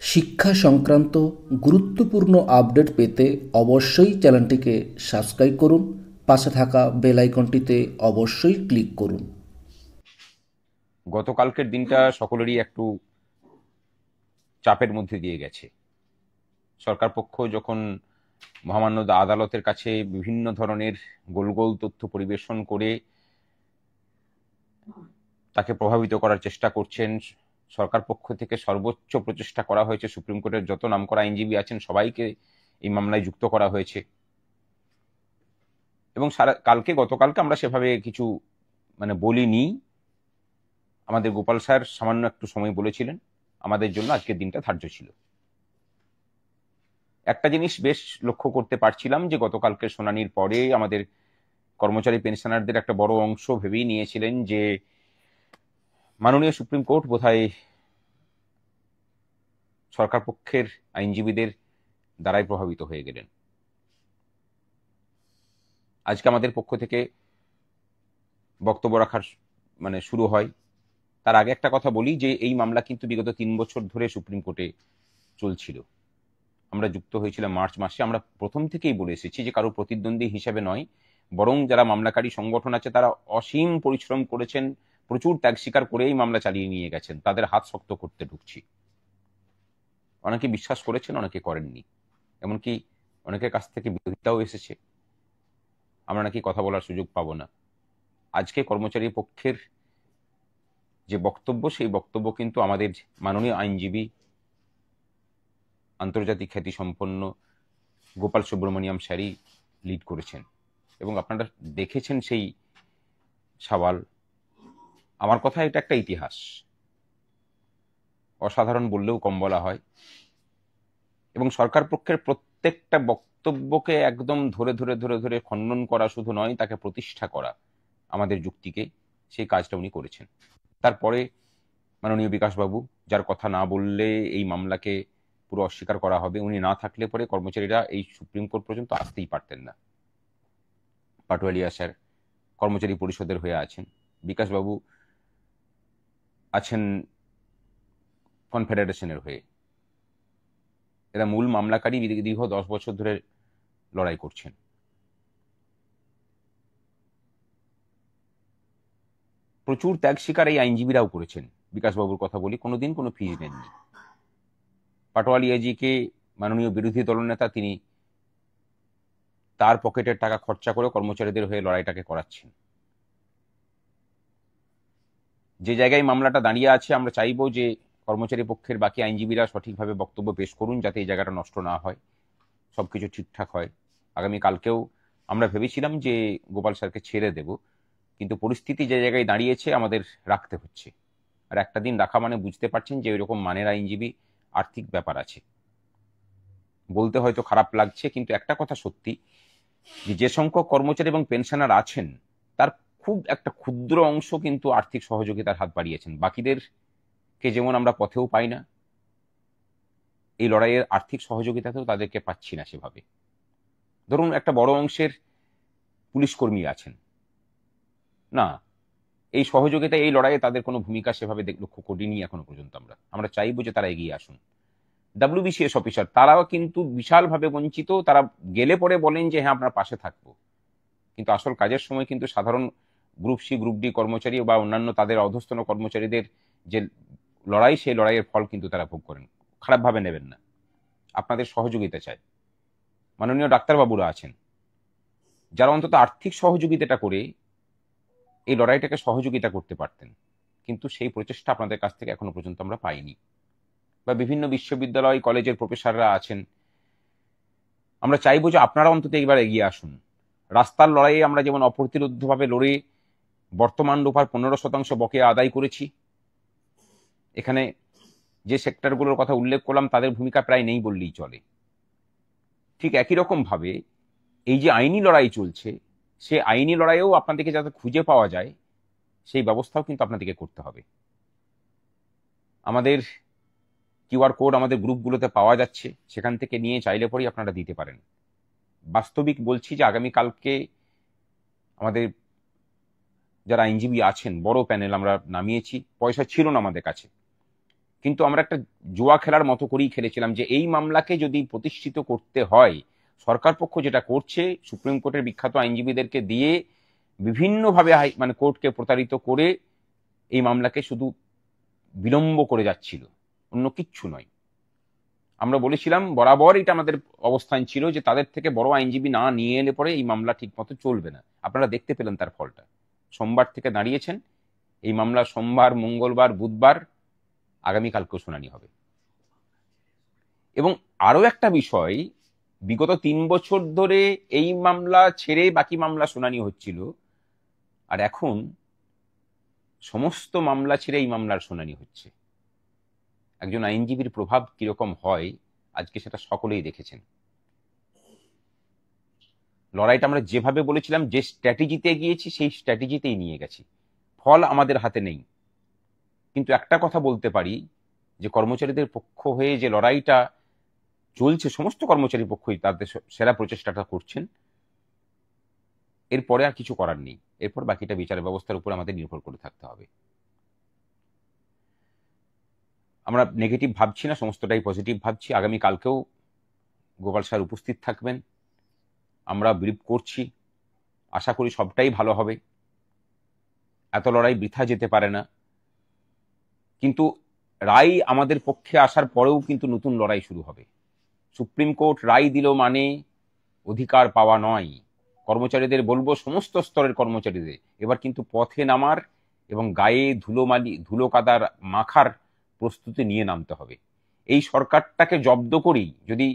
শিক্ষা সংক্রান্ত গুরুত্বপূর্ণ আপডেট পেতে অবশ্যই চ্যানেলটিকে সাবস্ক্রাইব করুন, পাশে থাকা বেল আইকনটিতে অবশ্যই ক্লিক করুন। গতকালকের দিনটা সকলেরই একটু চাপের মধ্যে দিয়ে গেছে। সরকার পক্ষ যখন মহামান্য আদালতের কাছে বিভিন্ন ধরনের গোল গোল তথ্য পরিবেশন করে তাকে প্রভাবিত করার চেষ্টা করছেন, সরকার পক্ষ থেকে সর্বোচ্চ প্রচেষ্টা করা হয়েছে। সুপ্রিম কোর্টের যত নামকরা আইনজীবী আছেন সবাইকে এই মামলায় যুক্ত করা হয়েছে এবং গতকালকে আমরা সেভাবে কিছু বলিনি। আমাদের গোপাল স্যার সামান্য একটু সময় বলেছিলেন, আমাদের জন্য আজকের দিনটা ধার্য ছিল। একটা জিনিস বেশ লক্ষ্য করতে পারছিলাম যে গতকালকে শুনানির পরে আমাদের কর্মচারী পেনশনারদের একটা বড় অংশ ভেবেই নিয়েছিলেন যে মাননীয় সুপ্রিম কোর্ট বোধহয় সরকার পক্ষের আইনজীবীদের দ্বারাই প্রভাবিত হয়ে গেলেন। আজকে আমাদের পক্ষ থেকে বক্তব্য রাখার শুরু হয়। তার আগে একটা কথা বলি যে এই মামলা কিন্তু বিগত 3 বছর ধরে সুপ্রিম কোর্টে চলছিল। আমরা যুক্ত হয়েছিলাম মার্চ মাসে। আমরা প্রথম থেকেই বলে এসেছি যে কারো প্রতিদ্বন্দ্বী হিসেবে নয়, বরং যারা মামলাকারী সংগঠন আছে তারা অসীম পরিশ্রম করেছেন, প্রচুর ত্যাগ স্বীকার করেই মামলা চালিয়ে নিয়ে গেছেন। তাদের হাত শক্ত করতে ঢুকছি। অনেকে বিশ্বাস করেছেন, অনেকে করেননি, এমনকি অনেকের কাছ থেকে বিরোধিতাও এসেছে। আমরা নাকি কথা বলার সুযোগ পাবো না। আজকে কর্মচারী পক্ষের যে বক্তব্য, সেই বক্তব্য কিন্তু আমাদের মাননীয় আইনজীবী, আন্তর্জাতিক খ্যাতিসম্পন্ন গোপাল সুব্রমণিয়াম স্যারই লিড করেছেন এবং আপনারা দেখেছেন সেই সওয়াল। আমার কথা, এটা একটা ইতিহাস, অসাধারণ বললেও কম বলা হয়। এবং সরকার পক্ষের প্রত্যেকটা বক্তব্যকে একদম ধরে ধরে ধরে ধরে খণ্ডন করা শুধু নয়, তাকে প্রতিষ্ঠা করা, আমাদের যুক্তিকে, সেই কাজটা উনি করেছেন। তারপরে মাননীয় বিকাশবাবু, যার কথা না বললে এই মামলাকে পুরো অস্বীকার করা হবে, উনি না থাকলে পরে কর্মচারীরা এই সুপ্রিম কোর্ট পর্যন্ত আসতেই পারতেন না। পাটোয়ারিয়া স্যার কর্মচারী পরিষদের হয়ে আছেন, বিকাশবাবু আছেন কনফেডারেশনের হয়ে। এরা মূল মামলাকারী, দীর্ঘ 10 বছর ধরে লড়াই করছেন। প্রচুর ত্যাগ স্বীকার এই আইনজীবীরাও করেছেন। বিকাশবাবুর কথা বলি, কোনোদিন কোনো ফিজ নেননি। পাটোয়ারিয়াজিকে মাননীয় বিরোধী দলনেতা, তিনি তার পকেটের টাকা খরচা করে কর্মচারীদের হয়ে লড়াইটাকে করাচ্ছেন। যে জায়গায় মামলাটা দাঁড়িয়ে আছে, আমরা চাইবো যে কর্মচারী পক্ষের বাকি আইনজীবীরা সঠিকভাবে বক্তব্য পেশ করুন, যাতে এই জায়গাটা নষ্ট না হয়, সবকিছু ঠিকঠাক হয়। আগামী কালকেও আমরা ভেবেছিলাম যে গোপাল স্যারকে ছেড়ে দেব, কিন্তু পরিস্থিতি যে জায়গায় দাঁড়িয়েছে আমাদের রাখতে হচ্ছে। আর একটা দিন রাখা মানে বুঝতে পারছেন যে ওইরকম মানের আইনজীবী, আর্থিক ব্যাপার আছে। বলতে হয়তো খারাপ লাগছে, কিন্তু একটা কথা সত্যি, যে সংখ্যক কর্মচারী এবং পেনশনার আছেন তার খুব একটা ক্ষুদ্র অংশ কিন্তু আর্থিক সহযোগিতার হাত বাড়িয়েছেন। বাকিদেরকে যেমন আমরা পথেও পাই না, এই লড়াইয়ের আর্থিক সহযোগিতাতেও তাদেরকে পাচ্ছি না সেভাবে। ধরুন একটা বড় অংশের পুলিশ কর্মী আছেন না, এই সহযোগিতা, এই লড়াইয়ে তাদের কোনো ভূমিকা সেভাবে লক্ষ্য করিনি এখনো পর্যন্ত। আমরা চাইবো যে তারা এগিয়ে আসুন। ডাব্লিউবিসিএস অফিসার, তারাও কিন্তু বিশালভাবে বঞ্চিত। তারা গেলে পরে বলেন যে হ্যাঁ আপনার পাশে থাকবো, কিন্তু আসল কাজের সময় কিন্তু সাধারণ গ্রুপ সি গ্রুপ ডি কর্মচারী বা অন্যান্য তাদের অধস্তন কর্মচারীদের যে লড়াই, সেই লড়াইয়ের ফল কিন্তু তারা ভোগ করেন। খারাপভাবে নেবেন না, আপনাদের সহযোগিতা চাই। মাননীয় ডাক্তারবাবুরা আছেন, যারা অন্তত আর্থিক সহযোগিতাটা করে এই লড়াইটাকে সহযোগিতা করতে পারতেন, কিন্তু সেই প্রচেষ্টা আপনাদের কাছ থেকে এখনো পর্যন্ত আমরা পাইনি। বা বিভিন্ন বিশ্ববিদ্যালয় কলেজের প্রফেসররা আছেন, আমরা চাইবো যে আপনারা অন্তত এইবার এগিয়ে আসুন। রাস্তার লড়াইয়ে আমরা যেমন অপ্রতিরোধ্যভাবে লড়ে বর্তমান রূপার 15% বকেয়া আদায় করেছি, এখানে যে সেক্টরগুলোর কথা উল্লেখ করলাম তাদের ভূমিকা প্রায় নেই বললেই চলে। ঠিক একই রকম ভাবে এই যে আইনি লড়াই চলছে, সে আইনি লড়াইয়েও আপনাদেরকে যাতে খুঁজে পাওয়া যায়, সেই ব্যবস্থাও কিন্তু আপনাদেরকে করতে হবে। আমাদের কিউআর কোড আমাদের গ্রুপগুলোতে পাওয়া যাচ্ছে, সেখান থেকে নিয়ে চাইলে পরেই আপনারা দিতে পারেন। বাস্তবিক বলছি যে আগামীকালকে আমাদের যারা আইনজীবী আছেন, বড় প্যানেল আমরা নামিয়েছি। পয়সা ছিল না আমাদের কাছে, কিন্তু আমরা একটা জুয়া খেলার মতো করেই খেলেছিলাম যে এই মামলাকে যদি প্রতিষ্ঠিত করতে হয়, সরকার পক্ষ যেটা করছে সুপ্রিম কোর্টের বিখ্যাত আইনজীবীদেরকে দিয়ে বিভিন্নভাবে মানে কোর্টকে প্রতারিত করে এই মামলাকে শুধু বিলম্ব করে যাচ্ছিল, অন্য কিচ্ছু নয়। আমরা বলেছিলাম বরাবর, এটা আমাদের অবস্থান ছিল যে তাদের থেকে বড় আইনজীবী না নিয়ে এলে পরে এই মামলা ঠিক মতো চলবে না। আপনারা দেখতে পেলেন তার ফলটা। সোমবার থেকে দাঁড়িয়েছেন, এই মামলা সোমবার, মঙ্গলবার, বুধবার, আগামীকালকেও শুনানি হবে। এবং আরো একটা বিষয়, বিগত 3 বছর ধরে এই মামলা ছেড়ে বাকি মামলা শুনানি হচ্ছিল, আর এখন সমস্ত মামলা ছেড়ে এই মামলার শুনানি হচ্ছে। একজন আইনজীবীর প্রভাব কিরকম হয় আজকে সেটা সকলেই দেখেছেন। লড়াইটা আমরা যেভাবে বলেছিলাম, যে স্ট্র্যাটেজিতে গিয়েছি সেই স্ট্র্যাটেজিতেই নিয়ে গেছি। ফল আমাদের হাতে নেই, কিন্তু একটা কথা বলতে পারি যে কর্মচারীদের পক্ষ হয়ে যে লড়াইটা চলছে, সমস্ত কর্মচারীর পক্ষই তাদের সেরা প্রচেষ্টাটা করছেন। এরপরে আর কিছু করার নেই, এরপর বাকিটা বিচার ব্যবস্থার উপর আমাদের নির্ভর করে থাকতে হবে। আমরা নেগেটিভ ভাবছি না, সমস্তটাই পজিটিভ ভাবছি। আগামীকালকেও গোপাল স্যার উপস্থিত থাকবেন, আমরা ব্রিফ করছি, আশা করি সবটাই ভালো হবে। এত লড়াই বৃথা যেতে পারে না, কিন্তু রায় আমাদের পক্ষে আসার পরেও কিন্তু নতুন লড়াই শুরু হবে। সুপ্রিম কোর্ট রায় দিল মানে অধিকার পাওয়া নয়। কর্মচারীদের বলবো, সমস্ত স্তরের কর্মচারীদের এবার কিন্তু পথে নামার এবং গায়ে ধুলো কাদার মাখার প্রস্তুতি নিয়ে নামতে হবে। এই সরকারটাকে জব্দ করেই যদি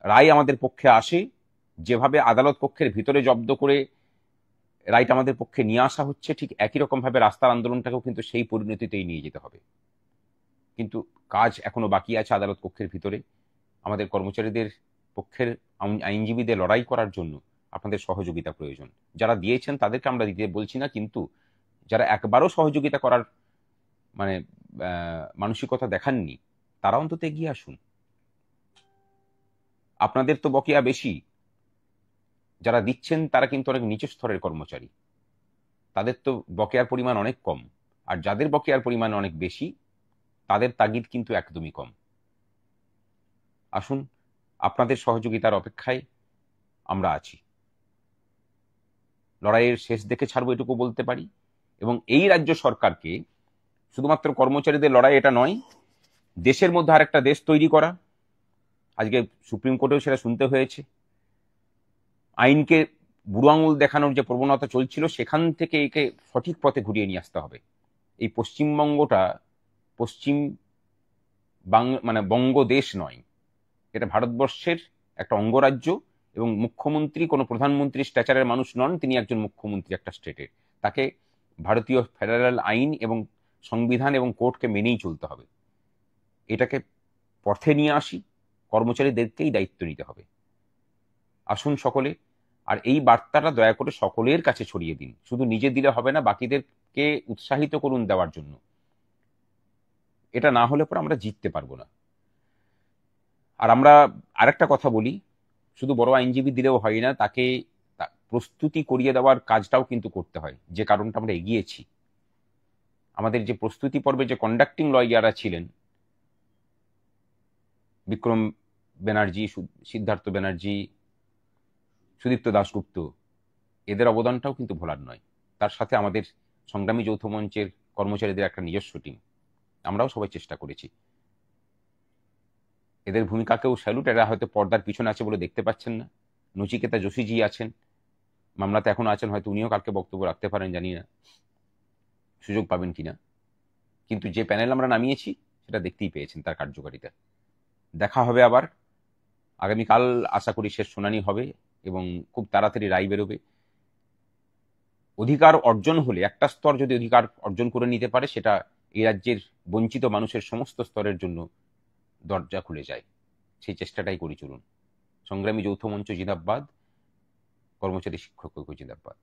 রায় আমাদের পক্ষে আসে, যেভাবে আদালত কক্ষের ভিতরে জব্দ করে রায়টা আমাদের পক্ষে নিয়ে আসা হচ্ছে, ঠিক একই রকম ভাবে রাস্তার আন্দোলনটাকেও কিন্তু সেই পরিণতিতেই নিয়ে যেতে হবে। কিন্তু কাজ এখনো বাকি আছে আদালত কক্ষের ভিতরে। আমাদের কর্মচারীদের পক্ষের আইনজীবীদের লড়াই করার জন্য আপনাদের সহযোগিতা প্রয়োজন। যারা দিয়েছেন তাদেরকে আমরা দিতে বলছি না, কিন্তু যারা একবারও সহযোগিতা করার মানে মানসিকতা দেখাননি, তারা অন্তত এগিয়ে আসুন। আপনাদের তো বকেয়া বেশি, যারা দিচ্ছেন তারা কিন্তু অনেক নিচু স্তরের কর্মচারী, তাদের তো বকেয়ার পরিমাণ অনেক কম। আর যাদের বকেয়ার পরিমাণ অনেক বেশি, তাদের তাগিদ কিন্তু একদমই কম। আসুন, আপনাদের সহযোগিতার অপেক্ষায় আমরা আছি। লড়াইয়ের শেষ দেখে ছাড়বো, এটুকু বলতে পারি। এবং এই রাজ্য সরকারকে শুধুমাত্র কর্মচারীদের লড়াই এটা নয়, দেশের মধ্যে আরেকটা দেশ তৈরি করা, আজকে সুপ্রিম কোর্টেও সেটা শুনতে হয়েছে। আইনকে বুড়ো আঙুল দেখানোর যে প্রবণতা চলছিল, সেখান থেকে একে সঠিক পথে ঘুরিয়ে নিয়ে আসতে হবে। এই পশ্চিমবঙ্গটা পশ্চিম মানে বঙ্গদেশ নয়, এটা ভারতবর্ষের একটা অঙ্গরাজ্য। এবং মুখ্যমন্ত্রী কোনো প্রধানমন্ত্রী স্ট্যাচারের মানুষ নন, তিনি একজন মুখ্যমন্ত্রী একটা স্টেটের। তাকে ভারতীয় ফেডারেল আইন এবং সংবিধান এবং কোর্টকে মেনেই চলতে হবে। এটাকে পথে নিয়ে আসি, কর্মচারীদেরকেই দায়িত্ব নিতে হবে। আসুন সকলে, আর এই বার্তাটা দয়া করে সকলের কাছে ছড়িয়ে দিন। শুধু নিজে দিলে হবে না, বাকিদেরকে উৎসাহিত করুন দেওয়ার জন্য। এটা না হলে পরে আমরা জিততে পারবো না। আর আমরা আরেকটা কথা বলি, শুধু বড় আইনজীবী দিলেও হয় না, তাকে প্রস্তুতি করিয়ে দেওয়ার কাজটাও কিন্তু করতে হয়। যে কারণটা আমরা এগিয়েছি, আমাদের যে প্রস্তুতি পর্বে যে কন্ডাক্টিং লয়াররা ছিলেন, বিক্রম ব্যানার্জি, সিদ্ধার্থ ব্যানার্জি, সুদীপ্ত দাশগুপ্ত, এদের অবদানটাও কিন্তু ভোলার নয়। তার সাথে আমাদের সংগ্রামী যৌথ মঞ্চের কর্মচারীদের একটা নিজস্ব টিম, আমরাও সবাই চেষ্টা করেছি। এদের ভূমিকাকেও স্যালুট। এরা হয়তো পর্দার পিছনে আছে বলে দেখতে পাচ্ছেন না। নচিকেতা যোশীজি আছেন, মামলাতে এখনো আছেন, হয়তো উনিও কালকে বক্তব্য রাখতে পারেন, জানি না সুযোগ পাবেন কিনা। কিন্তু যে প্যানেল আমরা নামিয়েছি সেটা দেখতেই পেয়েছেন তার কার্যকারিতা। দেখা হবে আবার আগামীকাল, আশা করি শেষ শুনানি হবে এবং খুব তাড়াতাড়ি রায় বেরোবে। অধিকার অর্জন হলে, একটা স্তর যদি অধিকার অর্জন করে নিতে পারে, সেটা এই রাজ্যের বঞ্চিত মানুষের সমস্ত স্তরের জন্য দরজা খুলে যায়। সেই চেষ্টাটাই করি, চলুন। সংগ্রামী যৌথ মঞ্চ জিন্দাবাদ, কর্মচারী শিক্ষক ঐক্য জিন্দাবাদ।